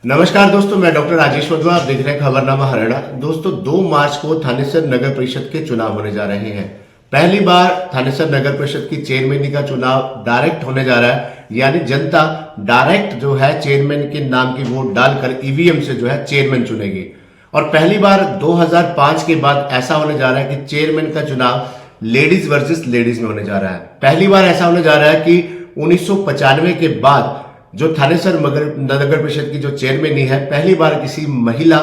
नमस्कार दोस्तों, मैं डॉक्टर राजेश वधवा। आप देख रहे हैं खबरनामा हरियाणा। दोस्तों 2 मार्च को थानेसर नगर परिषद के चुनाव होने जा रहे हैं। पहली बार थानेसर नगर परिषद की चेयरमैनी का चुनाव डायरेक्ट होने जा रहा है, यानी जनता डायरेक्ट जो है चेयरमैन के नाम की वोट डालकर ईवीएम से जो है चेयरमैन चुनेगी। और पहली बार 2005 के बाद ऐसा होने जा रहा है कि चेयरमैन का चुनाव लेडीज वर्सेस लेडीज में होने जा रहा है। पहली बार ऐसा होने जा रहा है कि 1995 के बाद जो थानेसर नगर परिषद की जो चेयरमैनी है, पहली बार किसी महिला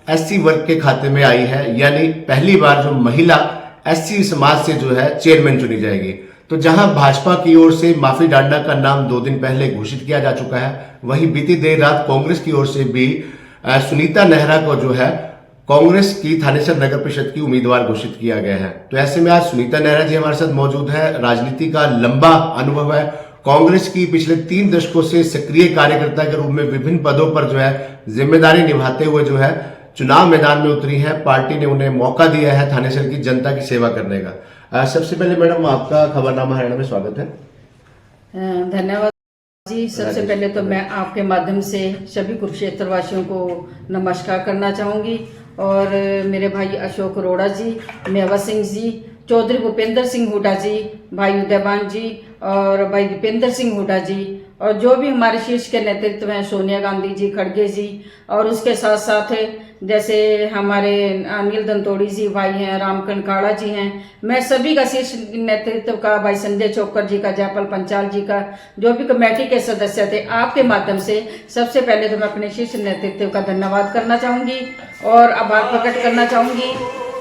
एससी वर्ग के खाते में आई है, यानी पहली बार जो महिला एससी समाज से जो है चेयरमैन चुनी जाएगी। तो जहां भाजपा की ओर से माफी डांडा का नाम 2 दिन पहले घोषित किया जा चुका है, वहीं बीती देर रात कांग्रेस की ओर से भी सुनीता नेहरा को जो है कांग्रेस की थानेसर नगर परिषद की उम्मीदवार घोषित किया गया है। तो ऐसे में आज सुनीता नेहरा जी हमारे साथ मौजूद है। राजनीति का लंबा अनुभव है, कांग्रेस की पिछले 3 दशकों से सक्रिय कार्यकर्ता के रूप में विभिन्न पदों पर जो है जिम्मेदारी निभाते हुए जो है चुनाव मैदान में उतरी है। पार्टी ने उन्हें मौका दिया है थानेसर की जनता की सेवा करने का। सबसे पहले मैडम, आपका खबरनामा हरियाणा में स्वागत है। धन्यवाद जी। सबसे पहले तो मैं आपके माध्यम से सभी कुरुक्षेत्र वासियों को नमस्कार करना चाहूंगी, और मेरे भाई अशोक अरोड़ा जी, मेवा सिंह जी, चौधरी भूपेंद्र सिंह हुड्डा जी, भाई उदयबान जी और भाई दीपेंद्र सिंह हुड्डा जी, और जो भी हमारे शीर्ष के नेतृत्व हैं, सोनिया गांधी जी, खड़गे जी, और उसके साथ साथ जैसे हमारे अनिल दंतोड़ी जी भाई हैं, राम कनकाड़ा जी हैं, मैं सभी का शीर्ष नेतृत्व का, भाई संजय चौकर जी का, जयपाल पंचाल जी का, जो भी कमेटी के सदस्य थे, आपके माध्यम से सबसे पहले तो मैं अपने शीर्ष नेतृत्व का धन्यवाद करना चाहूंगी और आभार प्रकट करना चाहूंगी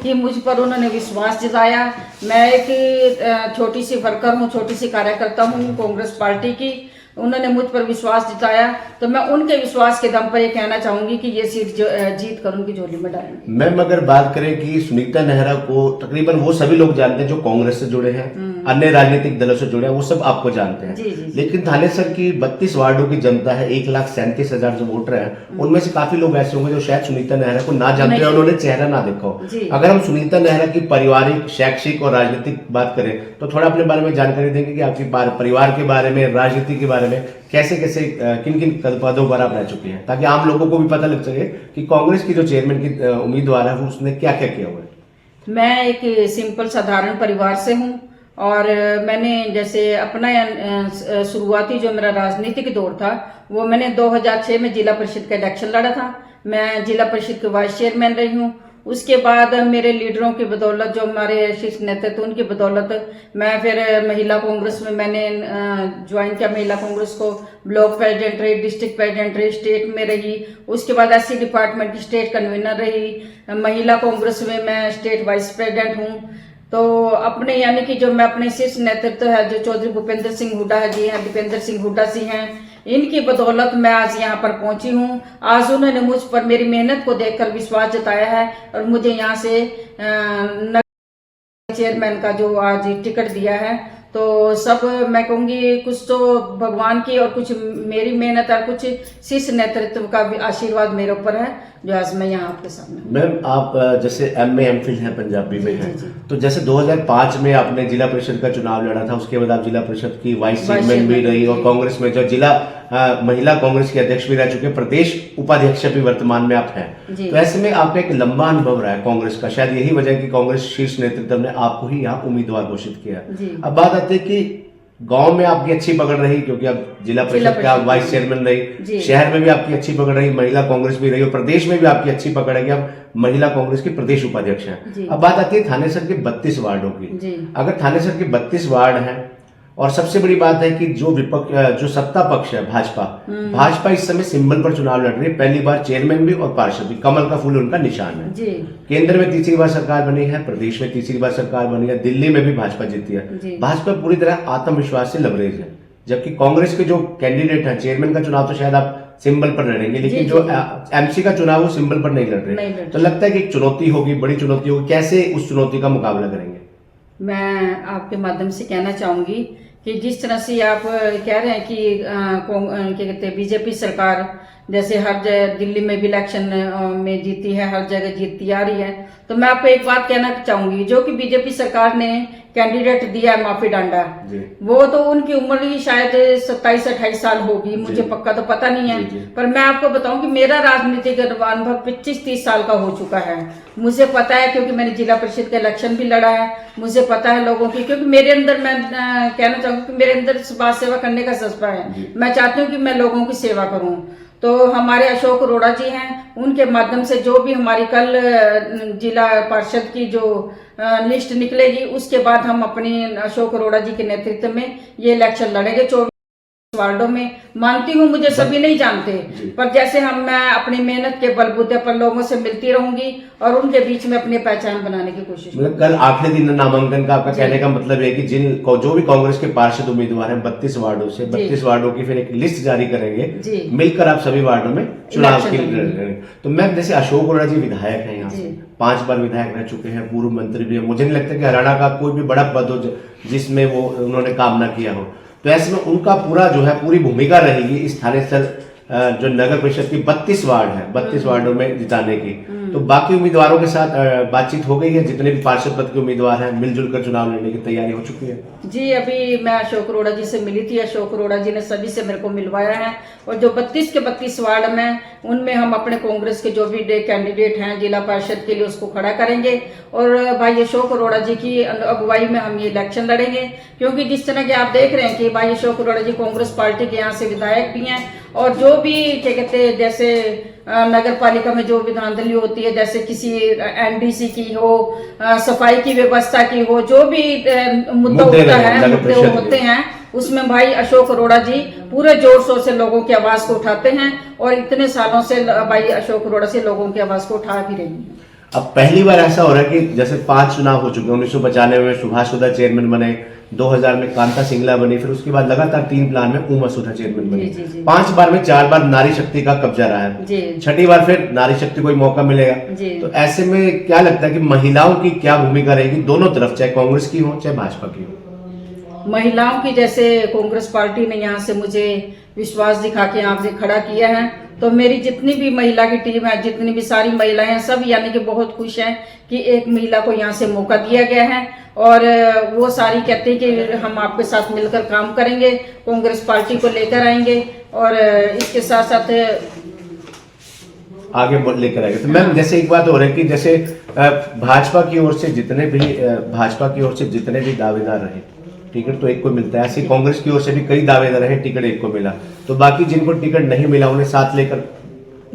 कि मुझ पर उन्होंने विश्वास जताया। मैं एक छोटी सी वर्कर हूँ, छोटी सी कार्यकर्ता हूँ कांग्रेस पार्टी की। उन्होंने मुझ पर विश्वास जताया, तो मैं उनके विश्वास के दम पर ये कहना चाहूंगी कि ये सीट जीत कर उनकी झोली में डालेंगे। मैम, अगर बात करें कि सुनीता नेहरा को तकरीबन वो सभी लोग जानते हैं जो कांग्रेस से जुड़े हैं, अन्य राजनीतिक दलों से जुड़े हैं, वो सब आपको जानते हैं। जी। लेकिन थानेसर की 32 वार्डों की जनता है, 1,37,000 जो वोटर हैं, उनमें से काफी लोग ऐसे होंगे जो शायद सुनीता नेहरा को ना जानते हैं, उन्होंने चेहरा ना देखा हो। अगर हम सुनीता नेहरा की पारिवारिक, शैक्षिक और राजनीतिक बात करें तो थोड़ा अपने बारे में जानकारी देंगे कि आपकी परिवार के बारे में, राजनीति के बारे में, कैसे कैसे किन किन पदों पर आप रह चुके हैं, ताकि आम लोगों को भी पता लग सके कि कांग्रेस की जो चेयरमैन की उम्मीदवार है वो उसने क्या क्या किया हुआ है। मैं एक सिंपल साधारण परिवार से हूँ, और मैंने जैसे अपना शुरुआती जो मेरा राजनीतिक दौर था वो मैंने 2006 में जिला परिषद का इलेक्शन लड़ा था। मैं जिला परिषद के वाइस चेयरमैन रही हूँ। उसके बाद मेरे लीडरों की बदौलत, जो हमारे शीर्ष नेतृत्व उनकी बदौलत, मैं फिर महिला कांग्रेस में मैंने ज्वाइन किया। महिला कांग्रेस को ब्लॉक प्रेसिडेंट रही, डिस्ट्रिक्ट प्रेसिडेंट रही, स्टेट में रही। उसके बाद एससी डिपार्टमेंट की स्टेट कन्वीनर रही। महिला कांग्रेस में मैं स्टेट वाइस प्रेसिडेंट हूँ। तो अपने यानी कि जो मैं अपने शीर्ष नेतृत्व है, जो चौधरी भूपेंद्र सिंह हुड्डा जी हैं, दीपेंद्र सिंह हुड्डा जी हैं, इनकी बदौलत मैं आज यहाँ पर पहुंची हूँ। आज उन्होंने मुझ पर मेरी मेहनत को देखकर विश्वास जताया है और मुझे यहाँ से चेयरमैन का जो आज टिकट दिया है। तो सब मैं कहूँगी कुछ तो भगवान की और कुछ मेरी मेहनत और कुछ शीर्ष नेतृत्व का भी आशीर्वाद मेरे ऊपर है, जो आज मैं यहाँ आपके सामने। मैम, आप जैसे MA MPhil हैं, पंजाबी में हैं, तो जैसे 2005 में आपने जिला परिषद का चुनाव लड़ा था, उसके बाद आप जिला परिषद की वाइस चेयरमैन भी रही और कांग्रेस में जो जिला महिला कांग्रेस की अध्यक्ष भी रह चुके, प्रदेश उपाध्यक्ष भी वर्तमान में आप हैं। तो ऐसे में आपका एक लंबा अनुभव रहा है कांग्रेस का, शायद यही वजह है कि कांग्रेस शीर्ष नेतृत्व ने आपको ही यहाँ उम्मीदवार घोषित किया। अब बात आती है कि गांव में आपकी अच्छी पकड़ रही, क्योंकि अब जिला परिषद का वाइस चेयरमैन रही, शहर में भी आपकी अच्छी पकड़ रही, महिला कांग्रेस भी रही, और प्रदेश में भी आपकी अच्छी पकड़ है कि आप महिला कांग्रेस की प्रदेश उपाध्यक्ष हैं। अब बात आती है थानेसर के 32 वार्डों की। अगर थानेसर के 32 वार्ड हैं, और सबसे बड़ी बात है कि जो सत्ता पक्ष है भाजपा इस समय सिंबल पर चुनाव लड़ रही है। पहली बार चेयरमैन भी और पार्षद भी, कमल का फूल उनका निशान है। केंद्र में तीसरी बार सरकार बनी है, प्रदेश में तीसरी बार सरकार बनी है, दिल्ली में भी भाजपा जीती है। भाजपा पूरी तरह आत्मविश्वास से लबरेज है, जबकि कांग्रेस के जो कैंडिडेट है, चेयरमैन का चुनाव तो शायद आप सिंबल पर लड़ेंगे, लेकिन जो MC का चुनाव वो सिंबल पर नहीं लड़ रहे। तो लगता है कि एक चुनौती होगी, बड़ी चुनौती होगी, कैसे उस चुनौती का मुकाबला करेंगे? मैं आपके माध्यम से कहना चाहूंगी कि जिस तरह से आप कह रहे हैं कि क्या कहते हैं बीजेपी सरकार जैसे हर जगह दिल्ली में भी इलेक्शन में जीती है, हर जगह जीतती आ रही है। तो मैं आपको एक बात कहना चाहूंगी, जो कि बीजेपी सरकार ने कैंडिडेट दिया है माफी डांडा, वो तो उनकी उम्र ही शायद 27-28 साल होगी, मुझे पक्का तो पता नहीं है। पर मैं आपको बताऊं कि मेरा राजनीतिक अनुभव 25-30 साल का हो चुका है। मुझे पता है, क्योंकि मैंने जिला परिषद का इलेक्शन भी लड़ा है, मुझे पता है लोगों की, क्योंकि मेरे अंदर, मैं कहना चाहूंगी कि मेरे अंदर समाज सेवा करने का जज्बा है। मैं चाहती हूँ कि मैं लोगों की सेवा करूँ। तो हमारे अशोक अरोड़ा जी हैं, उनके माध्यम से जो भी हमारी कल जिला पार्षद की जो लिस्ट निकलेगी, उसके बाद हम अपनी अशोक अरोड़ा जी के नेतृत्व में ये इलेक्शन लड़ेंगे 24 वार्डों में। मानती हूँ मुझे सभी नहीं जानते, पर जैसे मैं अपनी मेहनत के बलबूते पर लोगों से मिलती रहूंगी और उनके बीच में अपनी पहचान बनाने की कोशिश। मतलब कल आखिरी दिन नामांकन का, आपका कहने का मतलब है कि जो भी कांग्रेस के पार्षद उम्मीदवार हैं 32 वार्डों से, 32 वार्डों की फिर एक लिस्ट जारी करेंगे, मिलकर आप सभी वार्डों में चुनाव की लड़ेंगे। तो मैं जैसे अशोक अरोड़ा जी विधायक है, यहाँ से 5 बार विधायक रह चुके हैं, पूर्व मंत्री भी है, मुझे नहीं लगता कि हरियाणा का कोई भी बड़ा पद हो जिसमें वो उन्होंने काम ना किया हो। तो ऐसे में उनका पूरा जो है पूरी भूमिका रहेगी इस स्थानीय स्तर जो नगर परिषद की 32 वार्ड है, 32 वार्डों में जिताने की। तो बाकी उम्मीदवारों के साथ बातचीत हो गई है, जितने भी पार्षद पद के उम्मीदवार हैं मिलजुल कर चुनाव लड़ने की तैयारी हो चुकी है। जी, अभी मैं अशोक अरोड़ा जी से मिली थी, अशोक अरोड़ा जी ने सभी से मेरे को मिलवाया है, और जो 32 के 32 वार्ड में, उनमें हम अपने कांग्रेस के जो भी कैंडिडेट हैं जिला पार्षद के लिए, उसको खड़ा करेंगे। और भाई अशोक अरोड़ा जी की अगुवाई में हम ये इलेक्शन लड़ेंगे, क्योंकि जिस तरह के आप देख रहे हैं कि भाई अशोक अरोड़ा जी कांग्रेस पार्टी के यहाँ से विधायक भी हैं, और जो भी क्या कहते हैं, जैसे नगर पालिका में जो विधानसभा होती है, जैसे किसी एनडीसी की हो, सफाई की व्यवस्था की हो, जो भी मुद्दा होता है, मुद्दे होते हैं, उसमें भाई अशोक अरोड़ा जी पूरे जोर शोर से लोगों की आवाज को उठाते हैं, और इतने सालों से भाई अशोक अरोड़ा से लोगों की आवाज को उठा भी रही है। अब पहली बार ऐसा हो रहा है कि जैसे 5 चुनाव हो चुके हैं, 1995 में सुभाष सुधा चेयरमैन बने, 2000 में कांता सिंगला बनी, फिर उसके बाद लगातार 3 प्लान में उमा सुधा चेयरमैन बनी, 5 बार में 4 बार नारी शक्ति का कब्जा रहा है, 6ठी बार फिर नारी शक्ति को मौका मिलेगा। तो ऐसे में क्या लगता है कि महिलाओं की क्या भूमिका रहेगी दोनों तरफ, चाहे कांग्रेस की हो चाहे भाजपा की हो? महिलाओं की, जैसे कांग्रेस पार्टी ने यहाँ से मुझे विश्वास दिखा के यहाँ से खड़ा किया है, तो मेरी जितनी भी महिला की टीम है, जितनी भी सारी महिलाएं हैं, सब यानी कि बहुत खुश हैं कि एक महिला को यहाँ से मौका दिया गया है। और वो सारी कहते हैं कि हम आपके साथ मिलकर काम करेंगे, कांग्रेस पार्टी को लेकर आएंगे, और इसके साथ साथ आगे लेकर आएंगे। तो मैम जैसे एक बात हो रही है कि जैसे भाजपा की ओर से जितने भी दावेदार रहे, टिकट तो एक को मिलता है, ऐसे कांग्रेस की ओर से भी कई दावेदार रहे, टिकट एक को मिला, तो बाकी जिनको टिकट नहीं मिला उन्हें साथ लेकर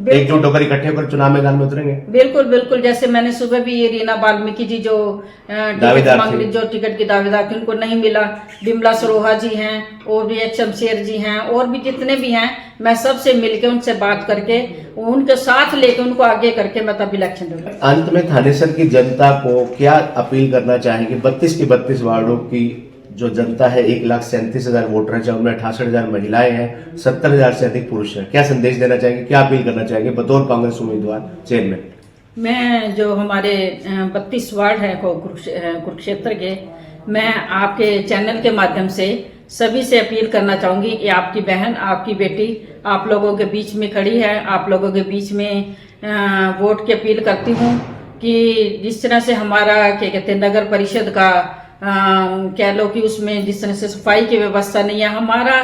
एकजुट होकर इकट्ठे होकर चुनाव मैदान में उतरेंगे। बिल्कुल बिल्कुल, जैसे मैंने सुबह भी ये रीना वाल्मीकि जी जो टिकट की दावेदार थी, उनको नहीं मिला, बिमला सरोहा जी हैं, और भी एक शमशेर जी हैं, और भी जितने भी हैं, मैं सबसे मिलके उनसे बात करके उनके साथ लेके उनको आगे करके मैं तब इलेक्शन लड़ूंगी। अंत में थानेसर की जनता को क्या अपील करना चाहेंगे? 32 की 32 वार्डों की जो जनता है, 1,37,000 वोटर हैं, जिनमें 68,000 महिलाएं हैं, 70,000 से अधिक पुरुष हैं, क्या संदेश देना चाहेंगे, क्या अपील करना चाहेंगे बतौर कांग्रेस उम्मीदवार चेयरमैन? मैं जो हमारे 32 वार्ड है कुरुक्षेत्र के, मैं आपके चैनल के माध्यम से सभी से अपील करना चाहूंगी कि आपकी बहन, आपकी बेटी आप लोगों के बीच में खड़ी है, आप लोगों के बीच में वोट की अपील करती हूँ कि जिस तरह से हमारा क्या कहते हैं नगर परिषद का कह लो कि उसमें जिस तरह से सफाई की व्यवस्था नहीं है, हमारा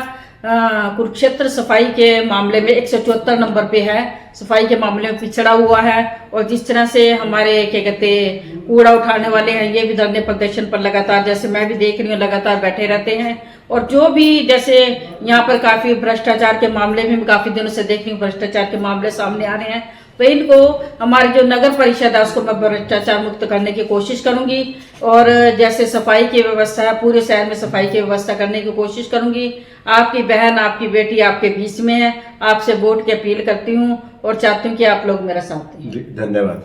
कुरुक्षेत्र सफाई के मामले में 174 नंबर पे है, सफाई के मामले में पिछड़ा हुआ है। और जिस तरह से हमारे क्या कहते कूड़ा उठाने वाले हैं, ये भी धरने प्रदर्शन पर लगातार, जैसे मैं भी देख रही हूँ, लगातार बैठे रहते हैं। और जो भी जैसे यहाँ पर काफी भ्रष्टाचार के मामले में काफी दिनों से देख रही हूँ, भ्रष्टाचार के मामले सामने आ रहे हैं, तो इनको हमारी जो नगर परिषद है उसको मैं भ्रष्टाचार मुक्त करने की कोशिश करूंगी। और जैसे सफाई की व्यवस्था है, पूरे शहर में सफाई की व्यवस्था करने की कोशिश करूंगी। आपकी बहन, आपकी बेटी आपके बीच में है, आपसे वोट की अपील करती हूं और चाहती हूं कि आप लोग मेरा साथ दें। धन्यवाद।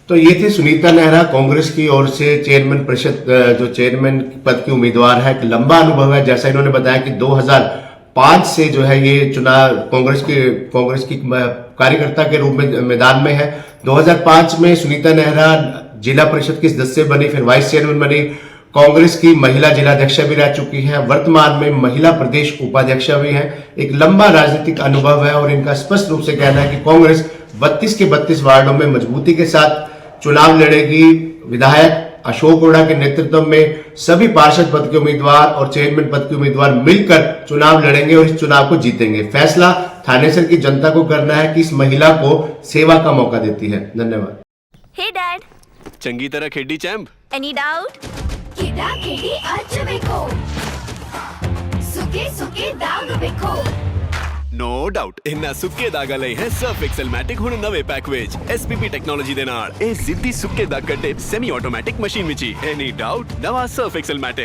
तो ये थी सुनीता नेहरा, कांग्रेस की ओर से चेयरमैन परिषद, जो चेयरमैन पद की उम्मीदवार है। एक लंबा अनुभव है, जैसा इन्होंने बताया कि 2005 से जो है ये चुनाव कांग्रेस की कार्यकर्ता के रूप में मैदान में है। 2005 में सुनीता नेहरा जिला परिषद की सदस्य बनी, फिर वाइस चेयरमैन बनी, कांग्रेस की महिला जिलाध्यक्ष भी रह चुकी हैं, वर्तमान में महिला प्रदेश उपाध्यक्ष भी हैं। एक लंबा राजनीतिक अनुभव है और इनका स्पष्ट रूप से कहना है कि कांग्रेस 32 के 32 वार्डों में मजबूती के साथ चुनाव लड़ेगी। विधायक अशोक रोड़ा के नेतृत्व में सभी पार्षद पद के उम्मीदवार और चेयरमैन पद के उम्मीदवार मिलकर चुनाव लड़ेंगे और इस चुनाव को जीतेंगे। फैसला थानेसर की जनता को करना है कि इस महिला को सेवा का मौका देती है। धन्यवाद। हे डैड, चंगी तरह खेडी चैंप। Any doubt? किडा किडी अच बेको सुके सुके दाग बेको नो डाउट इन्ना सुक्के दागा लई है सर्फ एक्सेल मैटिक हुण नवे पैक विच एसपीपी टेक्नोलॉजी दे नाल ए जिद्दी सुक्के दाग कट्टे semi automatic machine which he any doubt नवा सर्फ एक्सेल मैटिक।